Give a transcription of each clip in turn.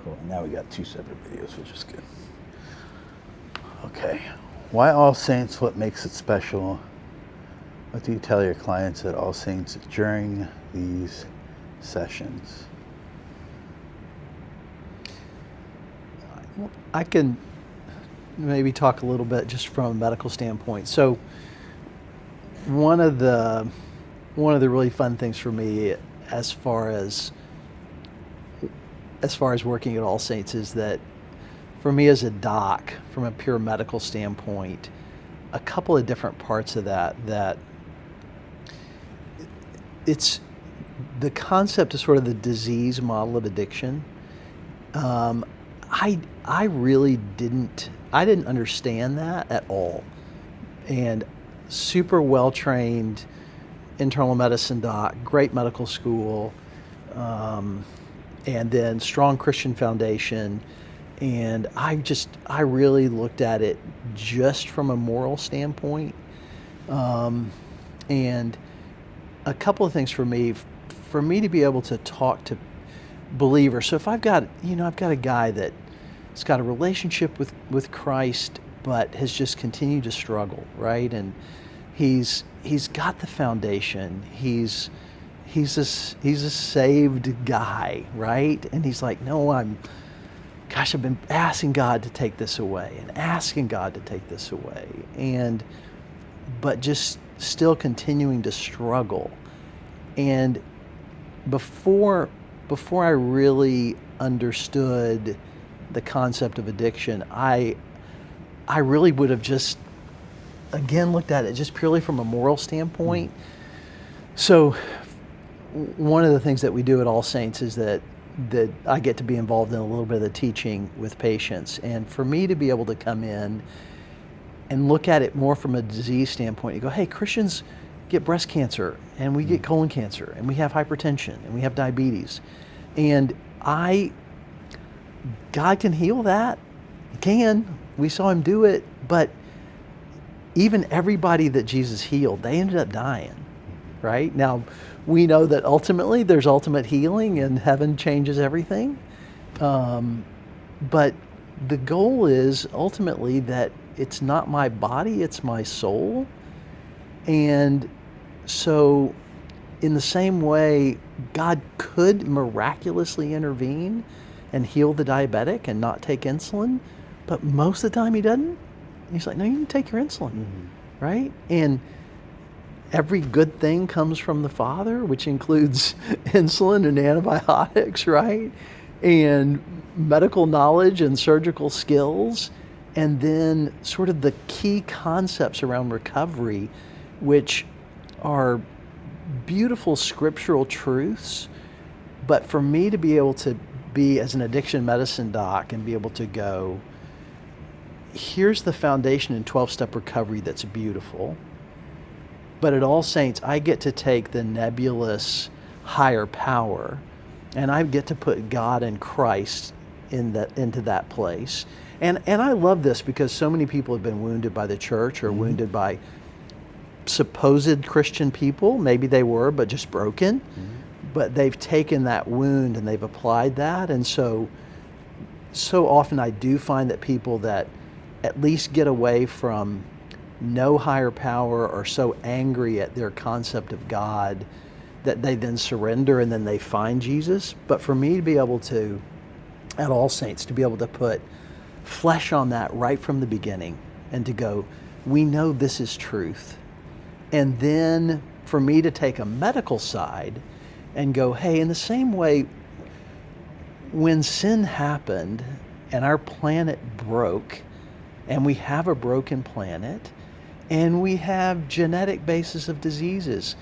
Cool. And now we got 2 separate videos, which is good. Okay. Why All Saints? What makes it special? What do you tell your clients at All Saints during these sessions? I can maybe talk a little bit just from a medical standpoint. So one of the really fun things for me as far as working at All Saints is that for me as a doc, from a pure medical standpoint, a couple of different parts of that it's the concept of sort of the disease model of addiction. I really didn't understand that at all. And super well trained internal medicine doc, great medical school, and then strong Christian foundation. And I really looked at it just from a moral standpoint. And a couple of things for me to be able to talk to believers. So if I've got a guy that's got a relationship with Christ, but has just continued to struggle, right? And he's got the foundation. He's a saved guy, right? And he's like, no, I've been asking God to take this away and asking God to take this away, but just still continuing to struggle. And before I really understood the concept of addiction, I really would have just, again, looked at it just purely from a moral standpoint. So one of the things that we do at All Saints is that I get to be involved in a little bit of the teaching with patients. And for me to be able to come in and look at it more from a disease standpoint, you go, hey, Christians get breast cancer, and we get colon cancer, and we have hypertension, and we have diabetes. And God can heal that. He can. We saw him do it. But even everybody that Jesus healed, they ended up dying, right? Now, we know that ultimately there's ultimate healing and heaven changes everything. But the goal is ultimately that it's not my body, it's my soul. And so in the same way, God could miraculously intervene and heal the diabetic and not take insulin, but most of the time he doesn't. He's like, no, you can take your insulin, right? And every good thing comes from the Father, which includes insulin and antibiotics, right? And medical knowledge and surgical skills, and then sort of the key concepts around recovery, which are beautiful scriptural truths. But for me to be able to be as an addiction medicine doc and be able to go, here's the foundation in 12-step recovery that's beautiful. But at All Saints, I get to take the nebulous higher power, and I get to put God and Christ into that place. And I love this because so many people have been wounded by the church or wounded by supposed Christian people. Maybe they were, but just broken. But they've taken that wound and they've applied that. And so often I do find that people that at least get away from no higher power or so angry at their concept of God that they then surrender and then they find Jesus. But for me to be able to, at All Saints, to be able to put flesh on that right from the beginning and to go, we know this is truth. And then for me to take a medical side and go, hey, in the same way, when sin happened and our planet broke, and we have a broken planet, and we have genetic basis of diseases.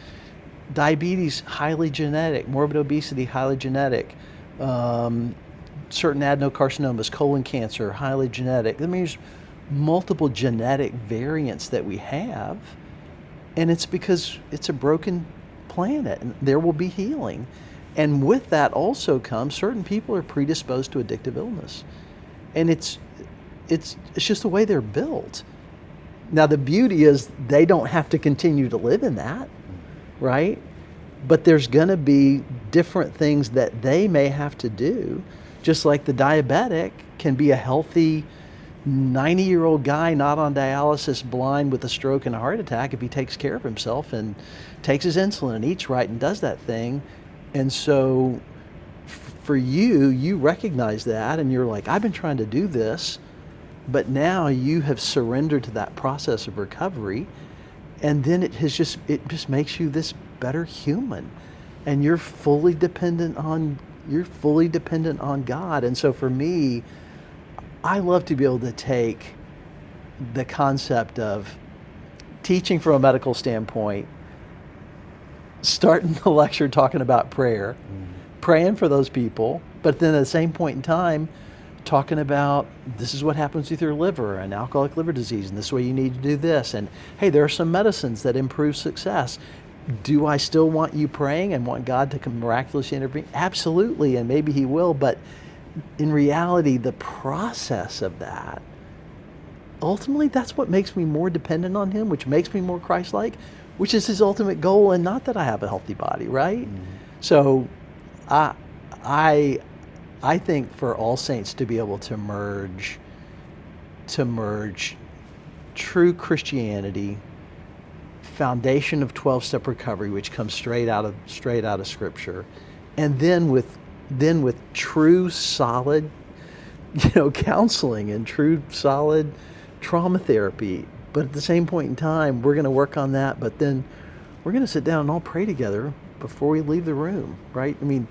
Diabetes, highly genetic. Morbid obesity, highly genetic. Certain adenocarcinomas, colon cancer, highly genetic. I mean, there's multiple genetic variants that we have, and it's because it's a broken planet, and there will be healing. And with that also comes certain people are predisposed to addictive illness, and it's just the way they're built. Now, the beauty is they don't have to continue to live in that, right? But there's going to be different things that they may have to do just like the diabetic can be a healthy 90-year-old guy not on dialysis, blind with a stroke and a heart attack if he takes care of himself and takes his insulin and eats right and does that thing. And so for you recognize that and you're like, I've been trying to do this, but now you have surrendered to that process of recovery, and then it just makes you this better human, and you're fully dependent on God. And so for me, I love to be able to take the concept of teaching from a medical standpoint, starting the lecture talking about prayer, praying for those people, but then at the same point in time, talking about this is what happens with your liver and alcoholic liver disease, and this is why you need to do this. And hey, there are some medicines that improve success. Do I still want you praying and want God to miraculously intervene? Absolutely, and maybe He will, but in reality, the process of that, ultimately, that's what makes me more dependent on Him, which makes me more Christ-like, which is His ultimate goal, and not that I have a healthy body, right? Mm-hmm. So I think for All Saints to be able to merge true Christianity, foundation of 12-step recovery, which comes straight out of Scripture, and then with true solid, counseling and true solid trauma therapy. But at the same point in time, we're going to work on that, but then we're going to sit down and all pray together before we leave the room, right? I mean,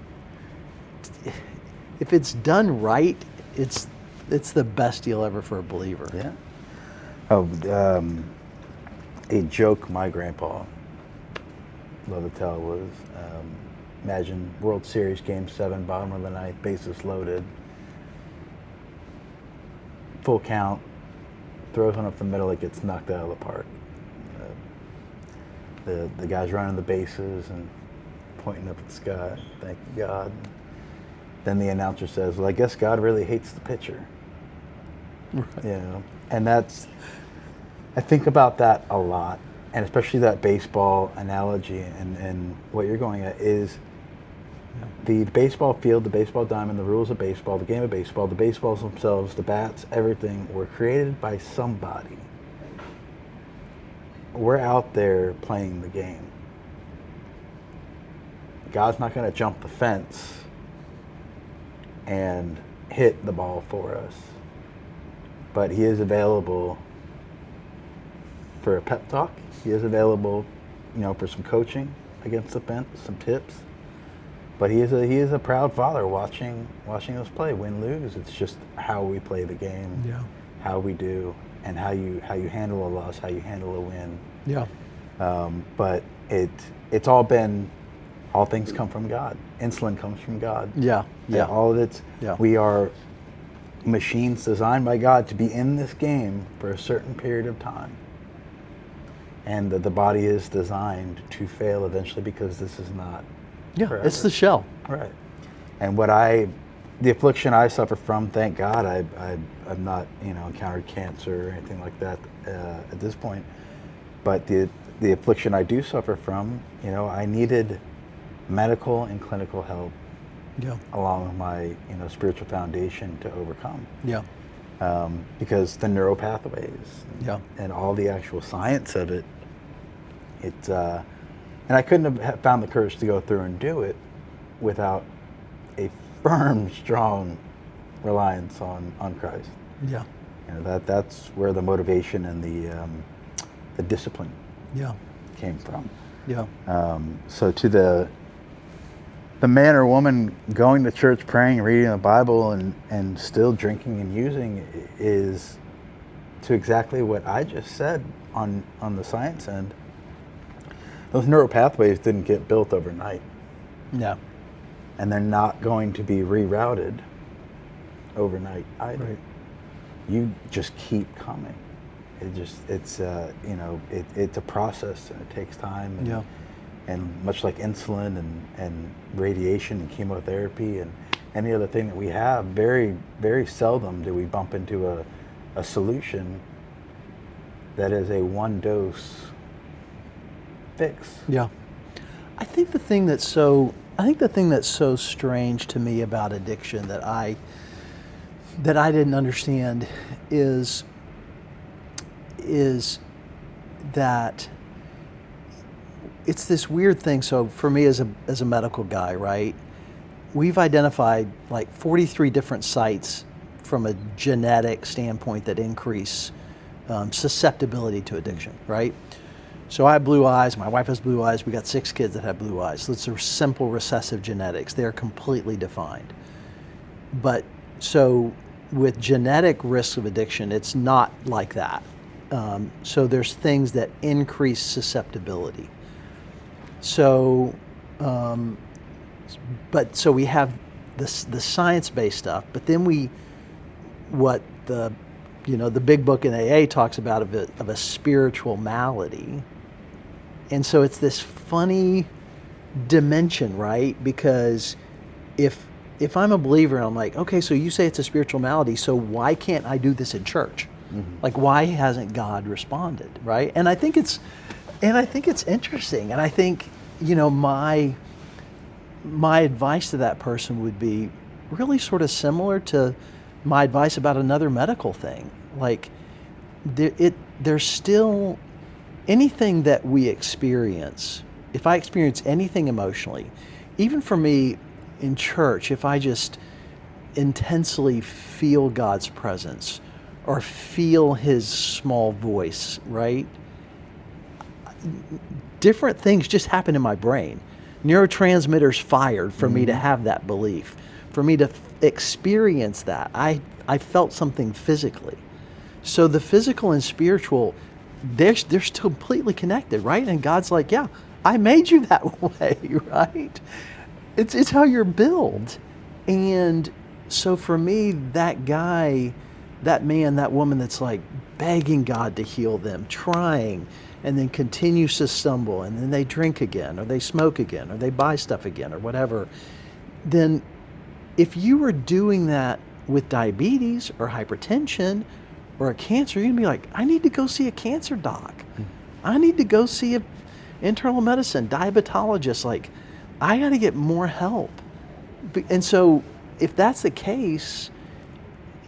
if it's done right, it's the best deal ever for a believer. Yeah. Oh, a joke my grandpa loved to tell was, imagine World Series Game 7, bottom of the ninth, bases loaded, full count, throws one up the middle, it gets knocked out of the park. The guy's running the bases and pointing up at the sky, thank God. Then the announcer says, well, I guess God really hates the pitcher. Right. And I think about that a lot, and especially that baseball analogy, and what you're going at is the baseball field, the baseball diamond, the rules of baseball, the game of baseball, the baseballs themselves, the bats, everything were created by somebody. We're out there playing the game. God's not going to jump the fence and hit the ball for us, but He is available for a pep talk. He is available, for some coaching against the fence, some tips. But he is a proud father watching us play, win, lose. It's just how we play the game, how we do, and how you handle a loss, how you handle a win. Yeah. But it's all things come from God. Insulin comes from God. Yeah. Yeah. All of it. Yeah. We are machines designed by God to be in this game for a certain period of time. And the body is designed to fail eventually, because this is not forever. It's the shell. Right. And the affliction I suffer from, thank God, I've not encountered cancer or anything like that at this point. But the affliction I do suffer from, I needed medical and clinical help, along with my spiritual foundation to overcome. Yeah. Because the neural pathways, and all the actual science of it, and I couldn't have found the courage to go through and do it without a firm, strong reliance on Christ. Yeah. That's where the motivation and the discipline came from. Yeah. So to the man or woman going to church, praying, reading the Bible, and still drinking and using is to exactly what I just said on the science end. Those neural pathways didn't get built overnight. No. And they're not going to be rerouted overnight either. Right. You just keep coming. It's a process, and it takes time. And much like insulin and radiation and chemotherapy and any other thing that we have, very, very seldom do we bump into a solution that is a one-dose fix. Yeah. I think the thing that's so I think the thing that's so strange to me about addiction that I didn't understand is that it's this weird thing. So for me as a medical guy, right? We've identified like 43 different sites from a genetic standpoint that increase susceptibility to addiction, right? So I have blue eyes, my wife has blue eyes, we got 6 kids that have blue eyes. So it's a simple recessive genetics. They're completely defined. But so with genetic risks of addiction, it's not like that. So there's things that increase susceptibility. So, so we have the science-based stuff, but then what the big book in AA talks about of a spiritual malady. And so it's this funny dimension, right? Because if I'm a believer and I'm like, okay, so you say it's a spiritual malady, so why can't I do this in church? Mm-hmm. Like, why hasn't God responded, right? And I think it's interesting. And I think, my advice to that person would be really sort of similar to my advice about another medical thing. Like, there's still anything that we experience. If I experience anything emotionally, even for me in church, if I just intensely feel God's presence or feel His small voice, right? Different things just happen in my brain. Neurotransmitters fired for me to have that belief, for me to experience that. I felt something physically. So the physical and spiritual, they're completely connected, right? And God's like, yeah, I made you that way, right? It's how you're built. And so for me, that guy, that man, that woman that's like begging God to heal them, trying, and then continues to stumble, and then they drink again, or they smoke again, or they buy stuff again, or whatever, then if you were doing that with diabetes or hypertension or a cancer, you're gonna be like, I need to go see a cancer doc. I need to go see an internal medicine diabetologist. Like, I got to get more help. And so if that's the case,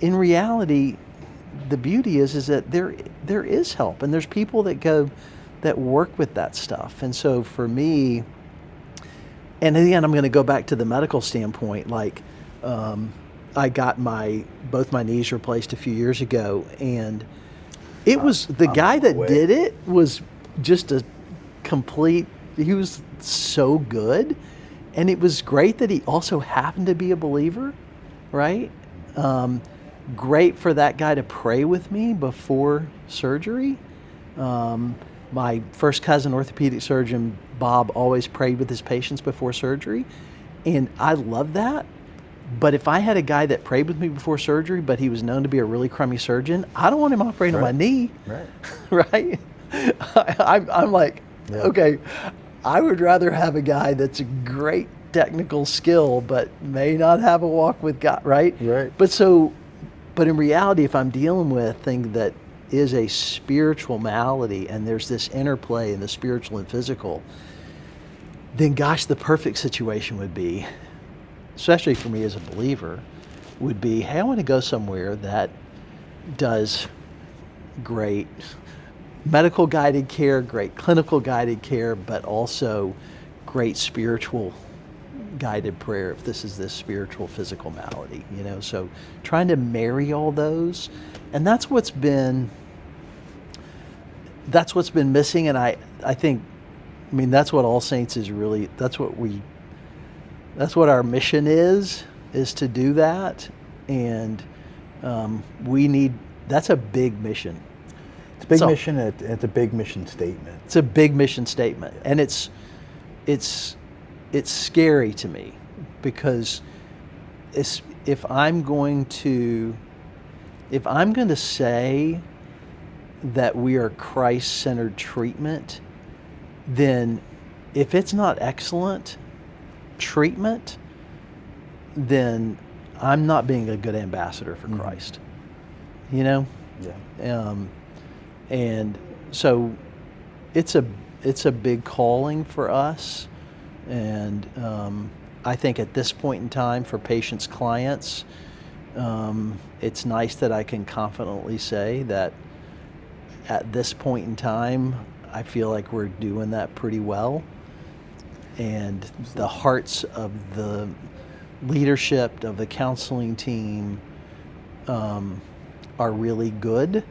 in reality, the beauty is that there is help, and there's people that work with that stuff. And so for me, and again, I'm going to go back to the medical standpoint. Like, I got both my knees replaced a few years ago, and it was the guy that did it was just a complete. He was so good, and it was great that he also happened to be a believer, right? Great for that guy to pray with me before surgery. My first cousin, orthopedic surgeon Bob, always prayed with his patients before surgery, and I love that. But if I had a guy that prayed with me before surgery, but he was known to be a really crummy surgeon, I don't want him operating on my knee, right? I'm like, okay, I would rather have a guy that's a great technical skill, but may not have a walk with God, right? Right. But in reality, if I'm dealing with a thing that is a spiritual malady, and there's this interplay in the spiritual and physical, then gosh, the perfect situation would be, especially for me as a believer, would be, hey, I want to go somewhere that does great medical guided care, great clinical guided care, but also great spiritual guided prayer if this is this spiritual physical malady, so trying to marry all those. And that's what's been missing. And I think, that's what All Saints is really, that's what our mission is to do that. And that's a big mission. It's a big mission. It's a big mission statement. It's a big mission statement. And it's scary to me, because if I'm going to say that we are Christ-centered treatment, then if it's not excellent treatment, then I'm not being a good ambassador for Christ. Yeah. And so it's a big calling for us. And I think at this point in time for patients, clients, it's nice that I can confidently say that at this point in time, I feel like we're doing that pretty well. And the hearts of the leadership of the counseling team are really good,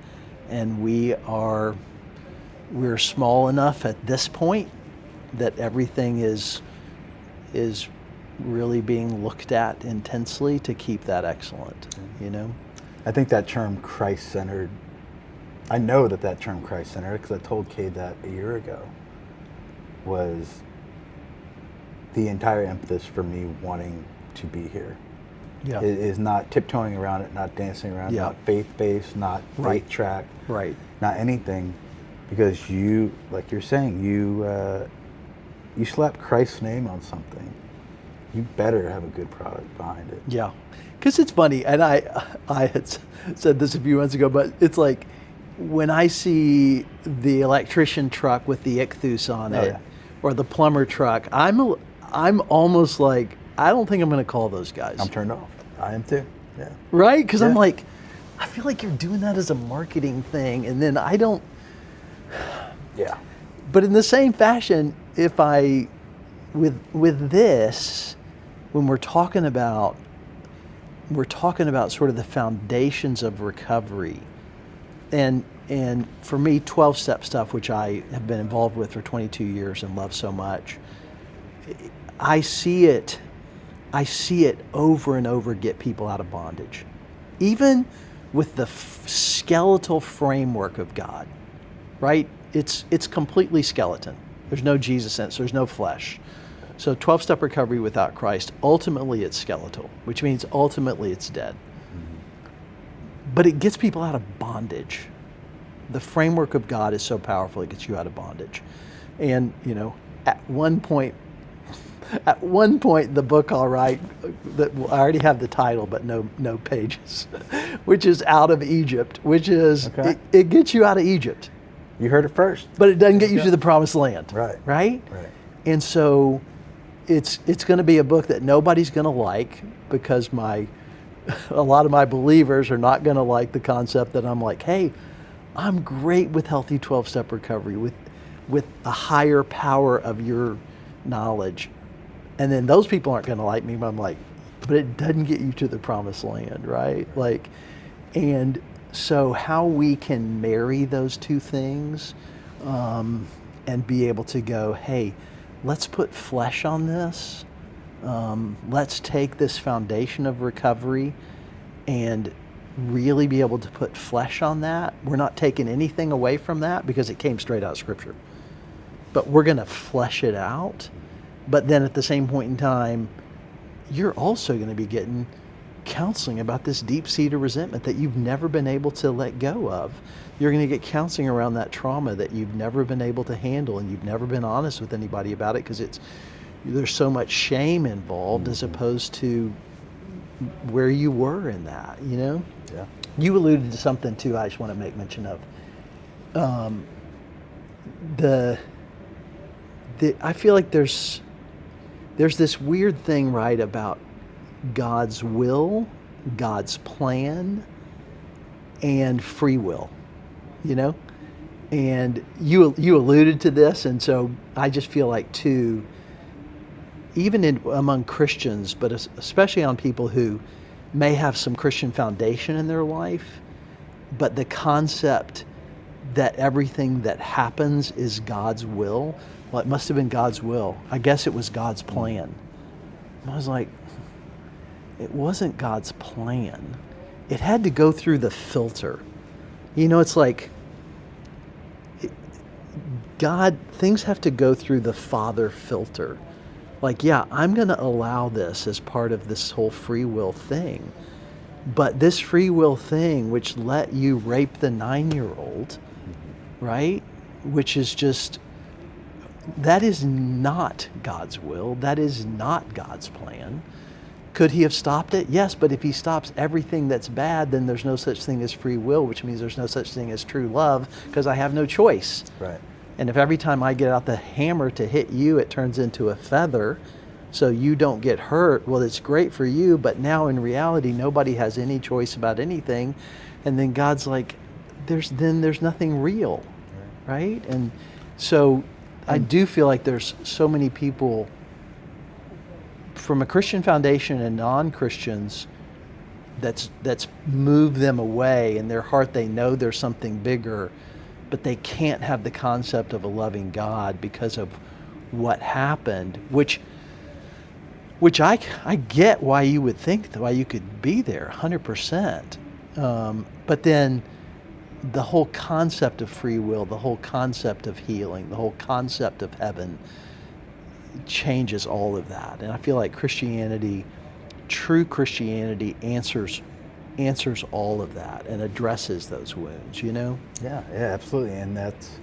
and we're small enough at this point that everything is really being looked at intensely to keep that excellent, you know? I think that term Christ-centered, I know that term Christ-centered, because I told Cade that a year ago, was the entire impetus for me wanting to be here. Yeah. It is not tiptoeing around it, not dancing around it, Yeah. not faith-based, not Right. faith-tracked, Right. not anything, because you, like you're saying, you slap Christ's name on something, you better have a good product behind it. Yeah, because it's funny, and I had said this a few months ago, but it's like when I see the electrician truck with the ichthus on Oh, it, yeah. or the plumber truck, I'm almost like, I don't think I'm going to call those guys. I'm turned off. I am too. Yeah. Right? Because I'm Yeah. like, I feel like you're doing that as a marketing thing, and then I don't. Yeah. But in the same fashion, if I, with this, when we're talking about sort of the foundations of recovery, and for me, 12-step stuff, which I have been involved with for 22 years and love so much, I see it over and over get people out of bondage, even with the skeletal framework of God, right? It's completely skeleton. There's no Jesus in it, so there's no flesh. So 12-step recovery without Christ, ultimately it's skeletal, which means ultimately it's dead. But it gets people out of bondage. The framework of God is so powerful, it gets you out of bondage. And, you know, at one point, the book I'll write, that I already have the title, but no pages, which is Out of Egypt, which is, Okay. it gets you out of Egypt, You heard it first. but it doesn't get you to the promised land. Right. Right? Right. And so it's going to be a book that nobody's going to like, because a lot of my believers are not going to like the concept that I'm like, hey, I'm great with healthy 12-step recovery, with a higher power of your knowledge. And then those people aren't going to like me, but I'm like, but it doesn't get you to the promised land, right? Like, and so how we can marry those two things, and be able to go, hey, let's put flesh on this. Let's take this foundation of recovery and really be able to put flesh on that. We're not taking anything away from that because it came straight out of Scripture. But we're going to flesh it out. But then at the same point in time, you're also going to be getting counseling about this deep-seated resentment that you've never been able to let go of. You're going to get counseling around that trauma that you've never been able to handle, and you've never been honest with anybody about it because there's so much shame involved, as opposed to where you were in that, you know? Yeah. You alluded to something too I just want to make mention of. I feel like there's this weird thing, right, about God's will, God's plan, and free will, you know? And you alluded to this, and so I just feel like too, even among Christians, but especially on people who may have some Christian foundation in their life, but the concept that everything that happens is God's will, well, it must have been God's will. I guess it was God's plan. I was like, it wasn't God's plan. It had to go through the filter. You know, it's like things have to go through the Father filter. Like, yeah, I'm going to allow this as part of this whole free will thing. But this free will thing, which let you rape the 9-year-old, right? Which is just, that is not God's will. That is not God's plan. Could he have stopped it? Yes, but if he stops everything that's bad, then there's no such thing as free will, which means there's no such thing as true love, because I have no choice. Right. And if every time I get out the hammer to hit you, it turns into a feather, so you don't get hurt. Well, it's great for you, but now in reality, nobody has any choice about anything. And then God's like, there's nothing real, right? And so I do feel like there's so many people from a Christian foundation and non-Christians that's moved them away. In their heart, they know there's something bigger, but they can't have the concept of a loving God because of what happened, which I get why you would think, why you could be there 100%. But then the whole concept of free will, the whole concept of healing, the whole concept of heaven changes all of that. And I feel like Christianity, true Christianity, answers all of that and addresses those wounds, you know? Yeah, absolutely. And that's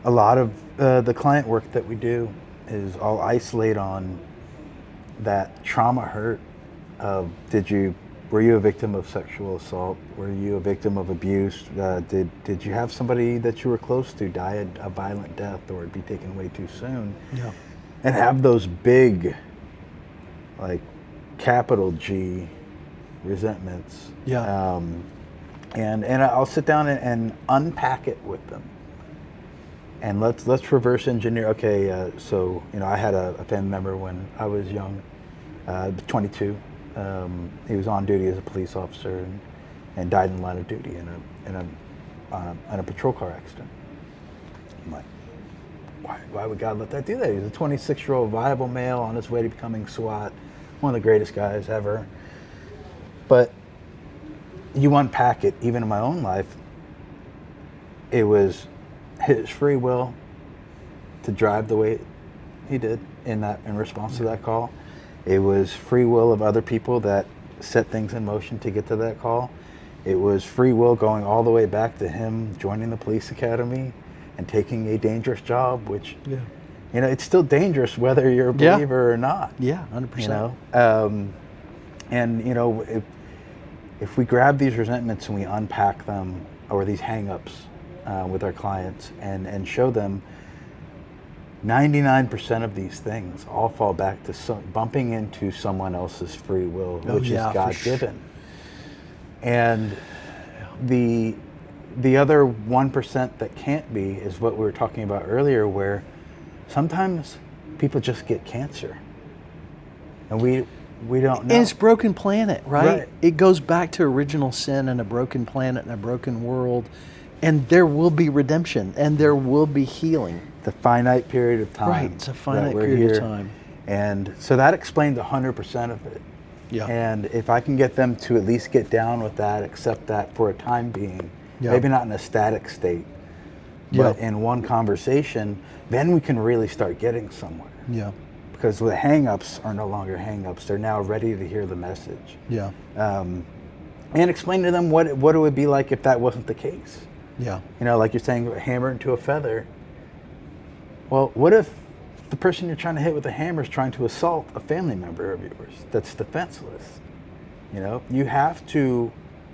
a lot of the client work that we do is all isolate on that trauma hurt of were you a victim of sexual assault? Were you a victim of abuse? Did you have somebody that you were close to die a violent death or be taken away too soon? Yeah. And have those big, like, capital G resentments. Yeah. And I'll sit down and unpack it with them. And let's reverse engineer. Okay, so I had a family member when I was young, 22. He was on duty as a police officer and died in the line of duty in a patrol car accident. I'm like, why would God let that do that? He's a 26-year-old viable male on his way to becoming SWAT, one of the greatest guys ever. But you unpack it, even in my own life, it was his free will to drive the way he did in response to that call. It was free will of other people that set things in motion to get to that call. It was free will going all the way back to him joining the police academy and taking a dangerous job, which, it's still dangerous whether you're a believer or not. Yeah, 100%. And if we grab these resentments and we unpack them, or these hang-ups with our clients and show them 99% of these things all fall back to bumping into someone else's free will, which is God-given. And the other 1% that can't be is what we were talking about earlier, where sometimes people just get cancer. And we don't know. And it's broken planet, right? It goes back to original sin and a broken planet and a broken world. And there will be redemption and there will be healing. The finite period of time. Right, it's a finite period of time. And so that explains 100% of it. Yeah. And if I can get them to at least get down with that, accept that for a time being, maybe not in a static state, but in one conversation, then we can really start getting somewhere. Yeah. Because the hang-ups are no longer hang-ups. They're now ready to hear the message. Yeah. And explain to them what it would be like if that wasn't the case. Yeah. Like you're saying, hammer into a feather. Well, what if the person you're trying to hit with a hammer is trying to assault a family member of yours that's defenseless? You have to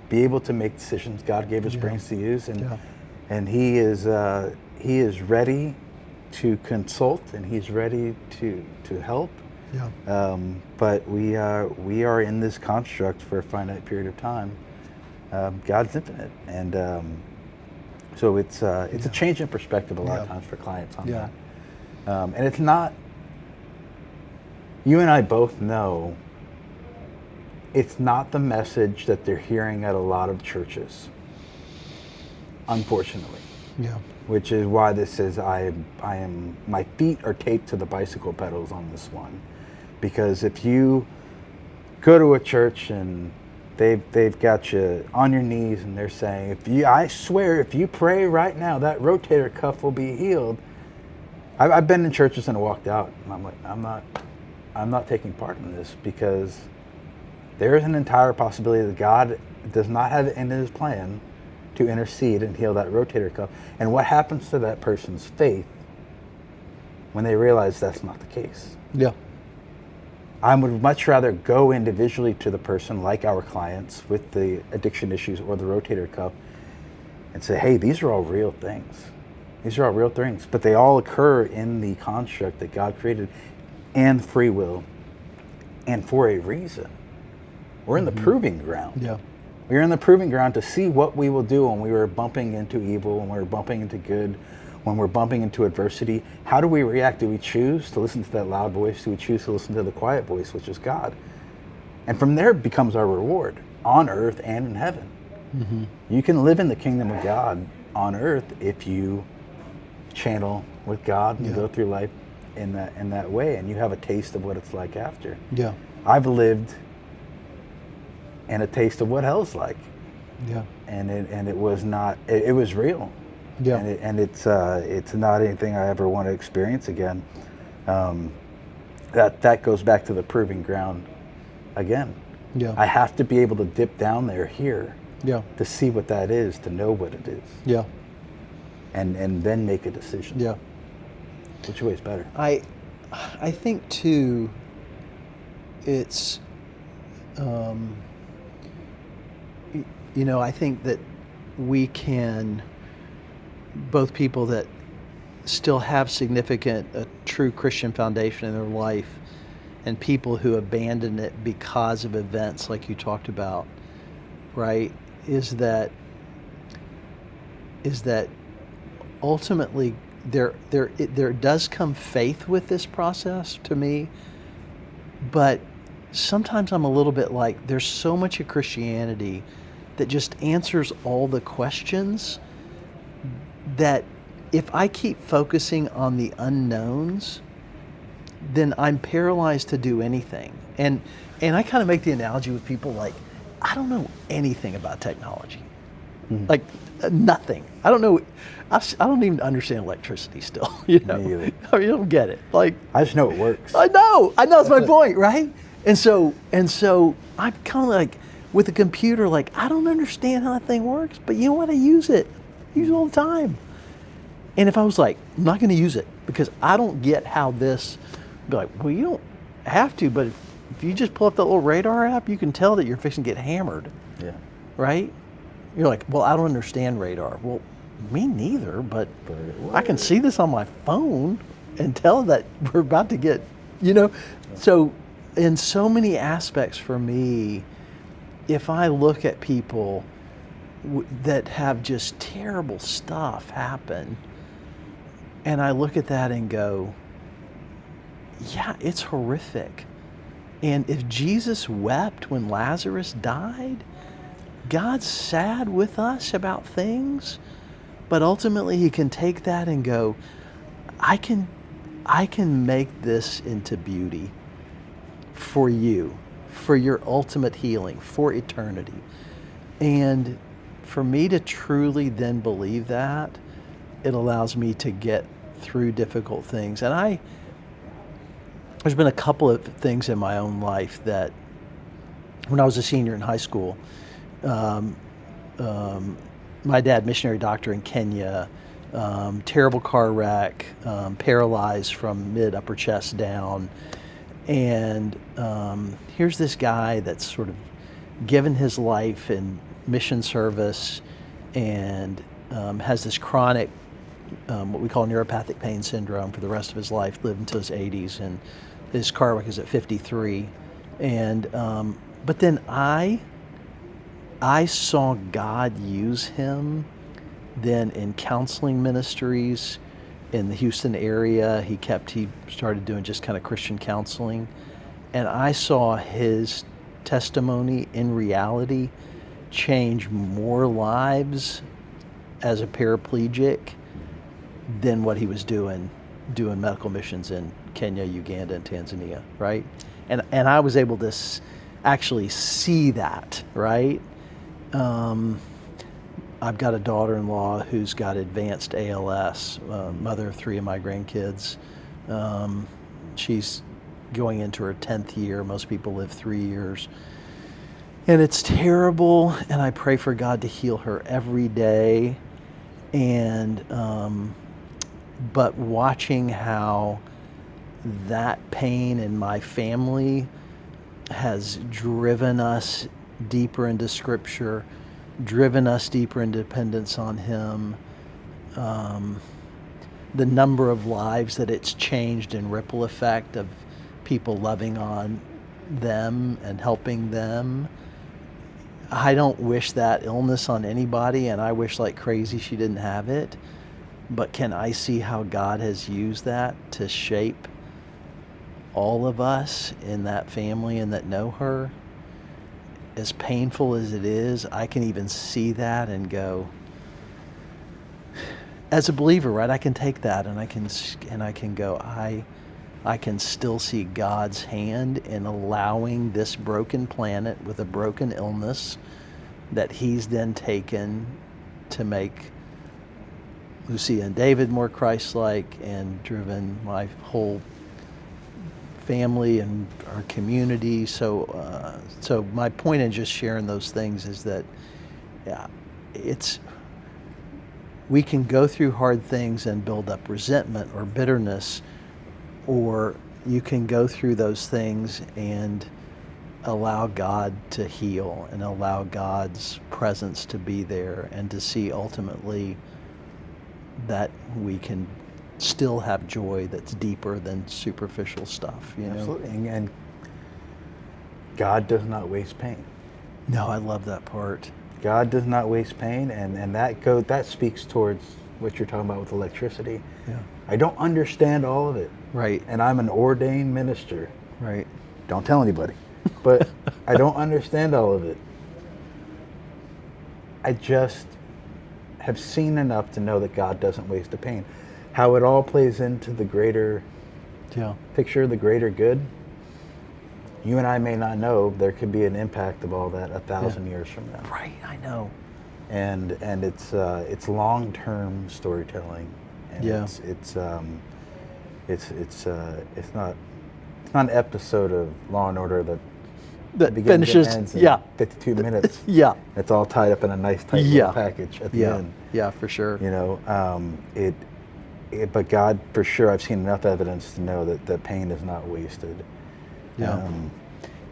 be able to make decisions. God gave us brains to use, and He is ready to consult, and He's ready to help. Yeah. But we are in this construct for a finite period of time. God's infinite, and so it's a change in perspective a lot of times for clients on that. And it's not, you and I both know, it's not the message that they're hearing at a lot of churches, unfortunately. Yeah. Which is why this is, my feet are taped to the bicycle pedals on this one. Because if you go to a church and they've got you on your knees and they're saying, I swear, if you pray right now, that rotator cuff will be healed. I've been in churches and walked out, and I'm like, I'm not taking part in this, because there is an entire possibility that God does not have it in His plan to intercede and heal that rotator cuff. And what happens to that person's faith when they realize that's not the case? Yeah. I would much rather go individually to the person, like our clients with the addiction issues or the rotator cuff, and say, hey, these are all real things. These are all real things, but they all occur in the construct that God created. and free will, and for a reason. We're in the proving ground. Yeah. We're in the proving ground to see what we will do when we are bumping into evil, when we're bumping into good, when we're bumping into adversity. How do we react? Do we choose to listen to that loud voice? Do we choose to listen to the quiet voice, which is God? And from there becomes our reward on earth and in heaven. Mm-hmm. You can live in the kingdom of God on earth if you channel with God and go through life in that way, and you have a taste of what it's like after. Yeah. I've lived in a taste of what hell's like. Yeah. And it was not, it was real. Yeah. And it's not anything I ever want to experience again. That goes back to the proving ground again. Yeah. I have to be able to dip down there here Yeah. to see what that is, to know what it is, Yeah. and then make a decision. Yeah. Which way is better? I think too, it's, I think that we can, both people that still have significant, a true Christian foundation in their life, and people who abandon it because of events like you talked about, right, is that ultimately there does come faith with this process to me, but sometimes I'm a little bit like, there's so much of Christianity that just answers all the questions, that if I keep focusing on the unknowns, then I'm paralyzed to do anything. And I kind of make the analogy with people like, I don't know anything about technology. Mm-hmm. Like nothing. I don't know. I don't even understand electricity still. You know, Me either. I mean, you don't get it. Like, I just know it works. I know. That's my point, right? And so I'm kind of like with a computer. Like, I don't understand how that thing works, but you know what? I use it. I use it all the time. And if I was like, I'm not going to use it because I don't get how this, I'd be like, well, you don't have to, but if you just pull up that little radar app, you can tell that you're fixing to get hammered, Yeah. right? You're like, well, I don't understand radar. Well, me neither, but I can see this on my phone and tell that we're about to get, So in so many aspects for me, if I look at people that have just terrible stuff happen, and I look at that and go, yeah, it's horrific. And if Jesus wept when Lazarus died, God's sad with us about things, but ultimately he can take that and go, I can make this into beauty for you, for your ultimate healing, for eternity. And for me to truly then believe that, it allows me to get through difficult things. And there's been a couple of things in my own life that when I was a senior in high school, my dad, missionary doctor in Kenya, terrible car wreck, paralyzed from mid upper chest down. And here's this guy that's sort of given his life in mission service and has this chronic, what we call neuropathic pain syndrome for the rest of his life, lived until his 80s, and his car wreck is at 53. And but then I saw God use him then in counseling ministries in the Houston area. He started doing just kind of Christian counseling. And I saw his testimony in reality change more lives as a paraplegic than what he was doing medical missions in Kenya, Uganda, and Tanzania, right? And I was able to actually see that, right? I've got a daughter-in-law who's got advanced ALS, mother of 3 of my grandkids. She's going into her 10th year. Most people live 3 years. And it's terrible, and I pray for God to heal her every day. And but watching how that pain in my family has driven us deeper into Scripture, driven us deeper into dependence on Him, the number of lives that it's changed in ripple effect of people loving on them and helping them. I don't wish that illness on anybody, and I wish like crazy she didn't have it. But can I see how God has used that to shape all of us in that family and that know her? As painful as it is, I can even see that and go, as a believer, right? I can take that and I can go, I can still see God's hand in allowing this broken planet with a broken illness that He's then taken to make Lucia and David more Christ-like and driven my whole family and our community. So my point in just sharing those things is that, yeah, we can go through hard things and build up resentment or bitterness, or you can go through those things and allow God to heal and allow God's presence to be there, and to see ultimately that we can still have joy that's deeper than superficial stuff. You know? Absolutely. And God does not waste pain. No, I love that part. God does not waste pain, and that speaks towards what you're talking about with electricity. Yeah. I don't understand all of it. Right. And I'm an ordained minister. Right. Don't tell anybody. But I don't understand all of it. I just have seen enough to know that God doesn't waste a pain. How it all plays into the greater picture, the greater good, you and I may not know. There could be an impact of all that 1,000 years from now. Right, I know. And it's long-term storytelling. And it's not an episode of Law and Order that finishes ends in 52 minutes. Yeah. It's all tied up in a nice tight little package at the end. Yeah, for sure. You know, but God, for sure, I've seen enough evidence to know that pain is not wasted. Yeah.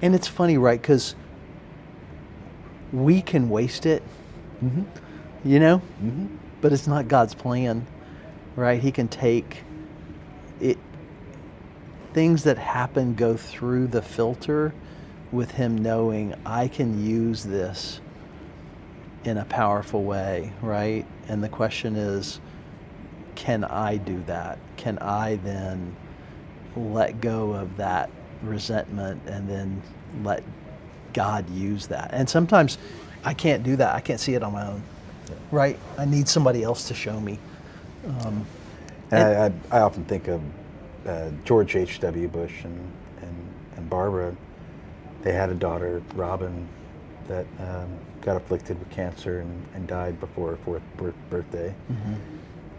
And it's funny, right? Because we can waste it, you know, but it's not God's plan, right? He can take it. Things that happen go through the filter with Him knowing I can use this in a powerful way, right? And the question is, can I do that? Can I then let go of that resentment and then let God use that? And sometimes I can't do that. I can't see it on my own, right? I need somebody else to show me. I often think of George H.W. Bush and Barbara. They had a daughter, Robin, that got afflicted with cancer and died before her 4th birthday.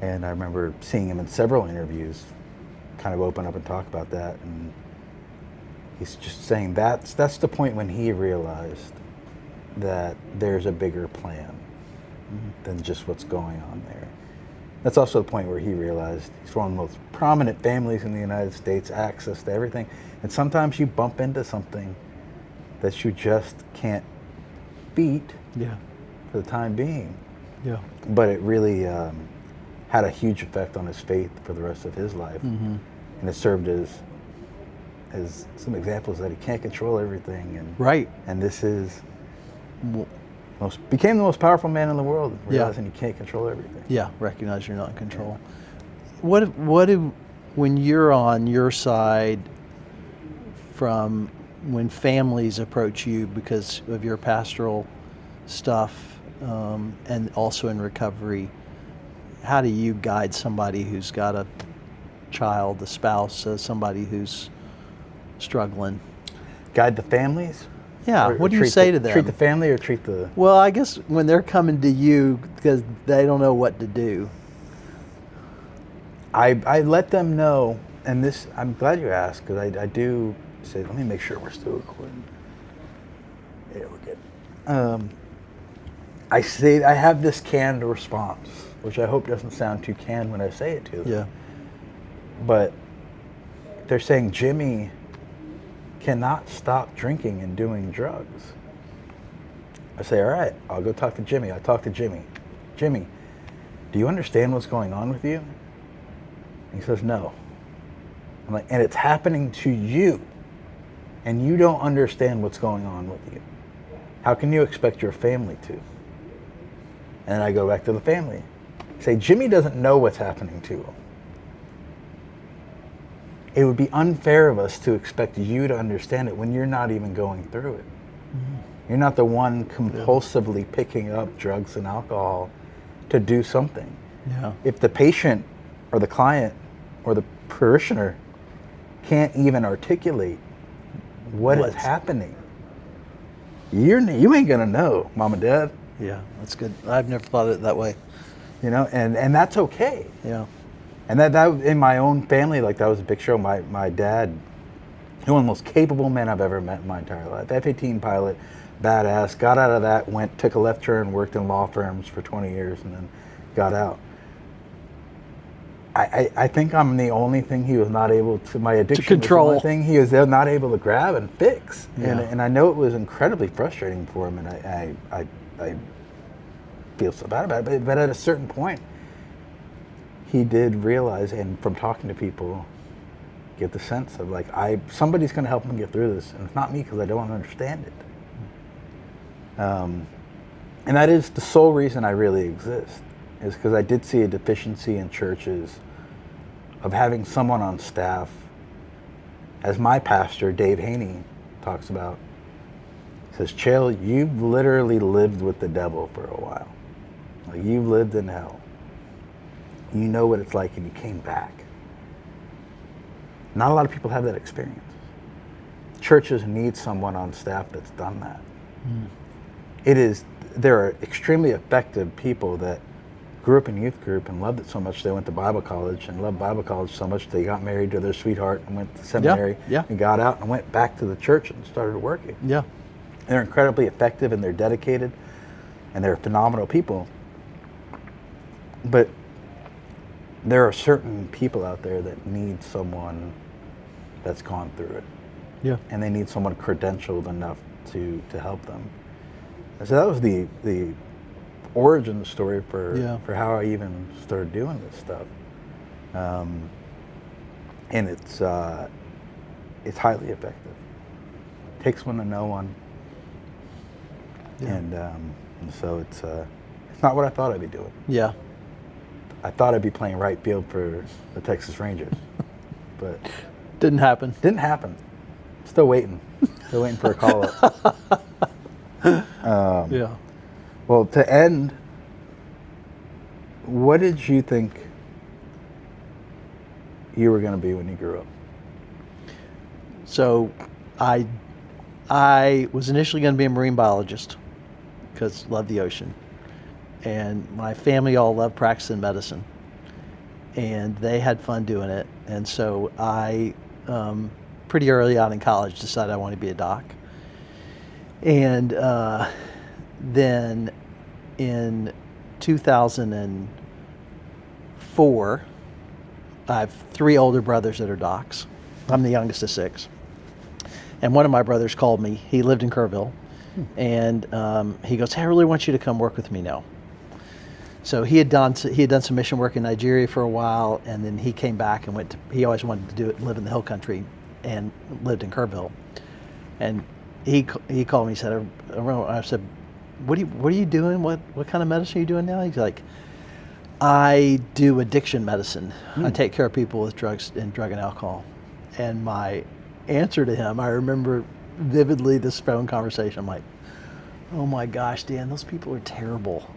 And I remember seeing him in several interviews kind of open up and talk about that. And he's just saying that's the point when he realized that there's a bigger plan than just what's going on there. That's also the point where he realized he's one of the most prominent families in the United States, access to everything. And sometimes you bump into something that you just can't beat for the time being. Yeah. But it really had a huge effect on his faith for the rest of his life. And it served as some examples that he can't control everything. And and this is became the most powerful man in the world, realizing you can't control everything. Yeah, recognize you're not in control. When you're on your side, from when families approach you because of your pastoral stuff, and also in recovery, how do you guide somebody who's got a child, a spouse, somebody who's struggling? Guide the families? Yeah, what do you say to them? Treat the family or treat the... Well, I guess when they're coming to you because they don't know what to do. I let them know, and this, I'm glad you asked, because I do say, let me make sure we're still recording. Yeah, we're good. I say, I have this canned response, which I hope doesn't sound too canned when I say it to them. Yeah. But they're saying Jimmy cannot stop drinking and doing drugs. I say, all right, I'll go talk to Jimmy. I talk to Jimmy. Jimmy, do you understand what's going on with you? And he says, no. I'm I'm like, and it's happening to you, and you don't understand what's going on with you. How can you expect your family to? And I go back to the family. Say, Jimmy doesn't know what's happening to him. It would be unfair of us to expect you to understand it when you're not even going through it. Mm-hmm. You're not the one compulsively picking up drugs and alcohol to do something. Yeah. If the patient or the client or the parishioner can't even articulate what is happening, you ain't gonna know, Mom and Dad. Yeah, that's good. I've never thought of it that way. You know, and that's okay. Yeah. And that in my own family, like that was a big show. My dad, one of the most capable men I've ever met in my entire life. F-18 pilot, badass. Got out of that, took a left turn, worked in law firms for 20 years, and then got out. I think I'm the only thing he was not able to, my addiction to control. was the only thing he was not able to grab and fix. Yeah. And I know it was incredibly frustrating for him, and I feel so bad about it. But at a certain point, he did realize, and from talking to people, get the sense of like, somebody's going to help him get through this, and it's not me because I don't understand it. And that is the sole reason I really exist, is because I did see a deficiency in churches of having someone on staff, as my pastor, Dave Haney, talks about. Says, Chael, you've literally lived with the devil for a while. Like, you've lived in hell. You know what it's like, and you came back. Not a lot of people have that experience. Churches need someone on staff that's done that. There are extremely effective people that grew up in youth group and loved it so much they went to Bible college, and loved Bible college so much they got married to their sweetheart and went to seminary and got out and went back to the church and started working. Yeah. They're incredibly effective and they're dedicated and they're phenomenal people. But there are certain people out there that need someone that's gone through it. Yeah. And they need someone credentialed enough to help them. And so that was the origin story for how I even started doing this stuff. And it's highly effective. It takes one to know one. Yeah. And so it's not what I thought I'd be doing. Yeah. I thought I'd be playing right field for the Texas Rangers, but didn't happen. Didn't happen. Still waiting. Still waiting for a call up. Yeah. Well, to end, what did you think you were going to be when you grew up? So, I was initially going to be a marine biologist because I love the ocean. And my family all loved practicing medicine. And they had fun doing it. And so I, pretty early on in college, decided I wanted to be a doc. And then in 2004, I have 3 older brothers that are docs. I'm the youngest of 6. And one of my brothers called me. He lived in Kerrville. And he goes, hey, I really want you to come work with me now. So he had done some mission work in Nigeria for a while, and then he came back and he always wanted to live in the hill country, and lived in Kerrville. And he called me, he said, I said, what are you doing? What kind of medicine are you doing now? He's like, I do addiction medicine. I take care of people with drug and alcohol. And my answer to him, I remember vividly this phone conversation. I'm like, oh my gosh, Dan, those people are terrible.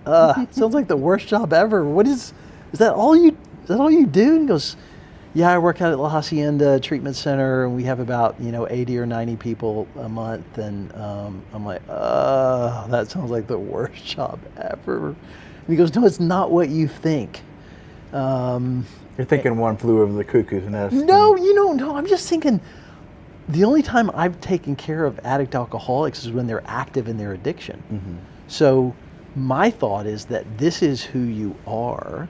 Sounds like the worst job ever. Is that all you do? And he goes, yeah, I work out at La Hacienda Treatment Center, and we have about 80 or 90 people a month. And I'm like, that sounds like the worst job ever. And he goes, no, it's not what you think. You're thinking One Flew Over the Cuckoo's Nest. No, no. I'm just thinking the only time I've taken care of addict alcoholics is when they're active in their addiction. Mm-hmm. So my thought is that this is who you are,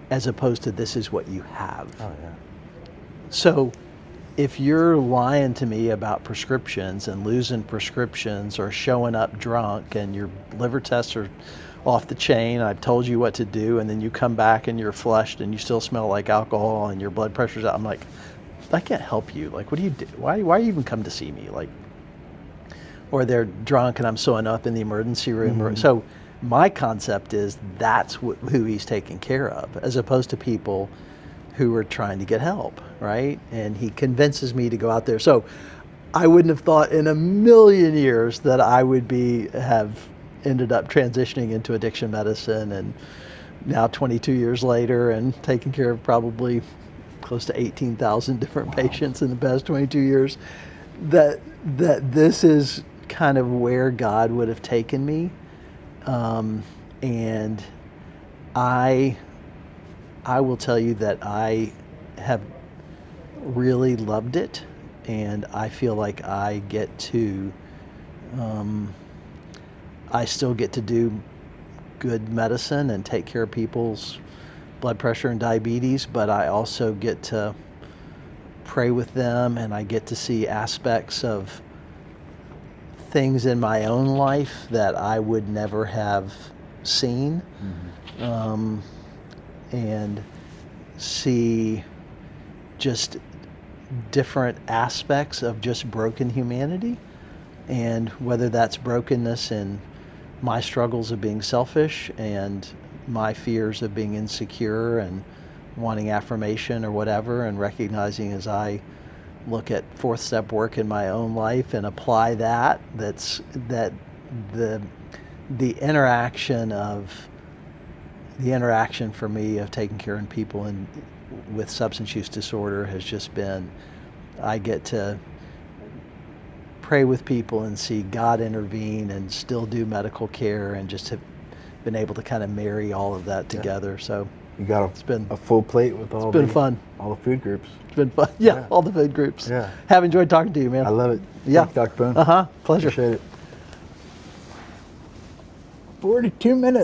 as opposed to this is what you have. Oh, yeah. So if you're lying to me about prescriptions and losing prescriptions, or showing up drunk and your liver tests are off the chain, I've told you what to do, and then you come back and you're flushed and you still smell like alcohol and your blood pressure's out, I'm like, can't help you. Like, what do you do? Why you even come to see me? Like, or they're drunk and I'm sewing up in the emergency room. Or, so my concept is that's who he's taking care of, as opposed to people who are trying to get help, right? And he convinces me to go out there. So I wouldn't have thought in a million years that I would have ended up transitioning into addiction medicine, and now 22 years later and taking care of probably close to 18,000 different patients in the past 22 years, that this is kind of where God would have taken me. And I will tell you that I have really loved it, and I feel like I still get to do good medicine and take care of people's blood pressure and diabetes, but I also get to pray with them, and I get to see aspects of things in my own life that I would never have seen, and see just different aspects of just broken humanity, and whether that's brokenness in my struggles of being selfish and my fears of being insecure and wanting affirmation or whatever, and recognizing as I look at fourth step work in my own life and apply that the interaction for me of taking care of people with substance use disorder has just been, I get to pray with people and see God intervene and still do medical care, and just have been able to kind of marry all of that together. So You got it's been a full plate with all been fun. all the food groups. It's been fun. Yeah, all the food groups. Yeah. Have enjoyed talking to you, man. I love it. Yeah. Thanks, Dr. Boone. Pleasure. Appreciate it. 42 minutes.